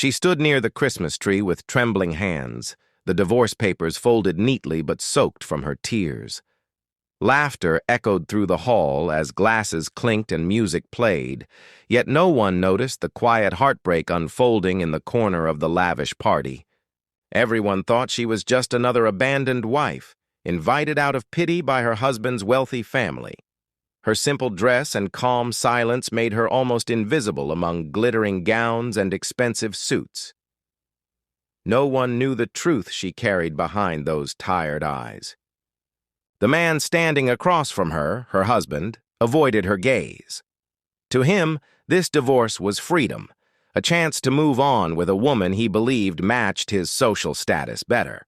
She stood near the Christmas tree with trembling hands, the divorce papers folded neatly but soaked from her tears. Laughter echoed through the hall as glasses clinked and music played, yet no one noticed the quiet heartbreak unfolding in the corner of the lavish party. Everyone thought she was just another abandoned wife, invited out of pity by her husband's wealthy family. Her simple dress and calm silence made her almost invisible among glittering gowns and expensive suits. No one knew the truth she carried behind those tired eyes. The man standing across from her, her husband, avoided her gaze. To him, this divorce was freedom, a chance to move on with a woman he believed matched his social status better.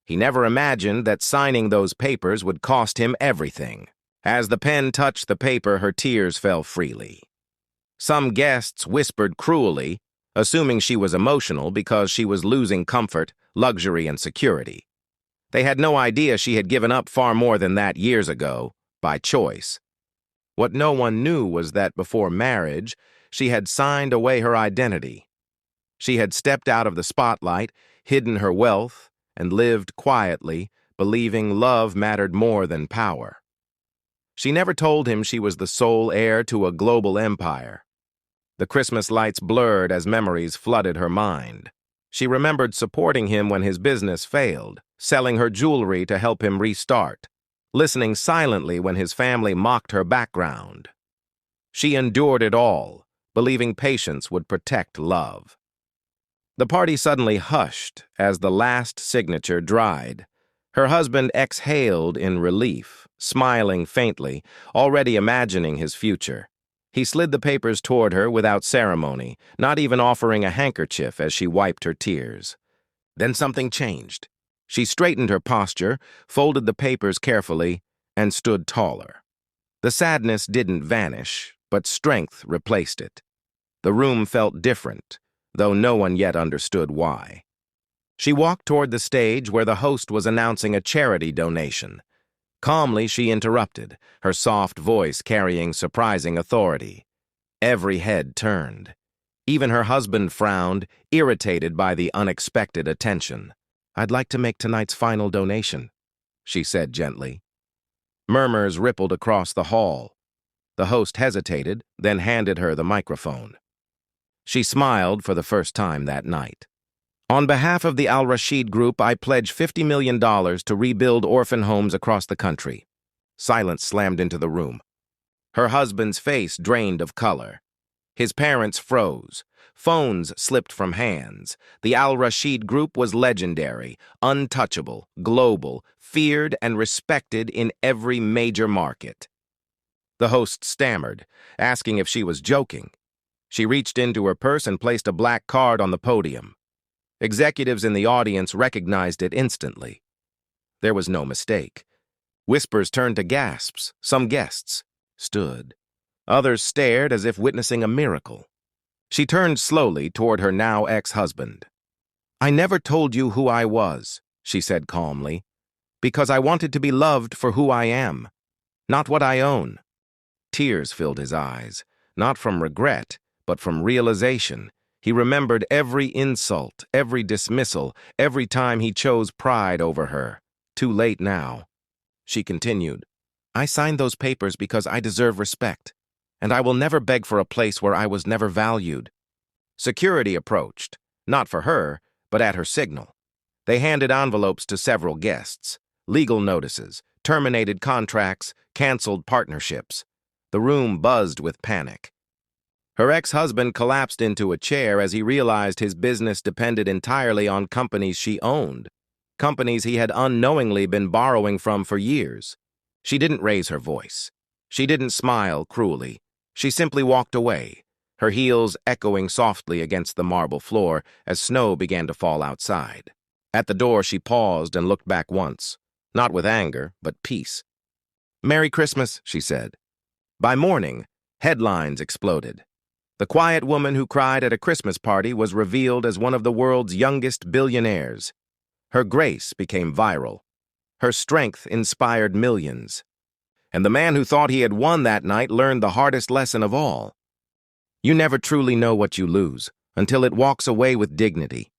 He never imagined that signing those papers would cost him everything. As the pen touched the paper, her tears fell freely. Some guests whispered cruelly, assuming she was emotional because she was losing comfort, luxury, and security. They had no idea she had given up far more than that years ago, by choice. What no one knew was that before marriage, she had signed away her identity. She had stepped out of the spotlight, hidden her wealth, and lived quietly, believing love mattered more than power. She never told him she was the sole heir to a global empire. The Christmas lights blurred as memories flooded her mind. She remembered supporting him when his business failed, selling her jewelry to help him restart, listening silently when his family mocked her background. She endured it all, believing patience would protect love. The party suddenly hushed as the last signature dried. Her husband exhaled in relief, smiling faintly, already imagining his future. He slid the papers toward her without ceremony, not even offering a handkerchief as she wiped her tears. Then something changed. She straightened her posture, folded the papers carefully, and stood taller. The sadness didn't vanish, but strength replaced it. The room felt different, though no one yet understood why. She walked toward the stage where the host was announcing a charity donation. Calmly, she interrupted, her soft voice carrying surprising authority. Every head turned. Even her husband frowned, irritated by the unexpected attention. "I'd like to make tonight's final donation," she said gently. Murmurs rippled across the hall. The host hesitated, then handed her the microphone. She smiled for the first time that night. "On behalf of the Al-Rashid Group, I pledge $50 million to rebuild orphan homes across the country." Silence slammed into the room. Her husband's face drained of color. His parents froze. Phones slipped from hands. The Al-Rashid Group was legendary, untouchable, global, feared and respected in every major market. The host stammered, asking if she was joking. She reached into her purse and placed a black card on the podium. Executives in the audience recognized it instantly. There was no mistake. Whispers turned to gasps. Some guests stood. Others stared as if witnessing a miracle. She turned slowly toward her now ex-husband. "I never told you who I was," she said calmly, "because I wanted to be loved for who I am, not what I own." Tears filled his eyes, not from regret, but from realization. He remembered every insult, every dismissal, every time he chose pride over her. Too late now. She continued, "I signed those papers because I deserve respect, and I will never beg for a place where I was never valued." Security approached, not for her, but at her signal. They handed envelopes to several guests, legal notices, terminated contracts, canceled partnerships. The room buzzed with panic. Her ex-husband collapsed into a chair as he realized his business depended entirely on companies she owned, companies he had unknowingly been borrowing from for years. She didn't raise her voice. She didn't smile cruelly. She simply walked away, her heels echoing softly against the marble floor as snow began to fall outside. At the door, she paused and looked back once, not with anger, but peace. "Merry Christmas," she said. By morning, headlines exploded. The quiet woman who cried at a Christmas party was revealed as one of the world's youngest billionaires. Her grace became viral. Her strength inspired millions. And the man who thought he had won that night learned the hardest lesson of all. You never truly know what you lose until it walks away with dignity.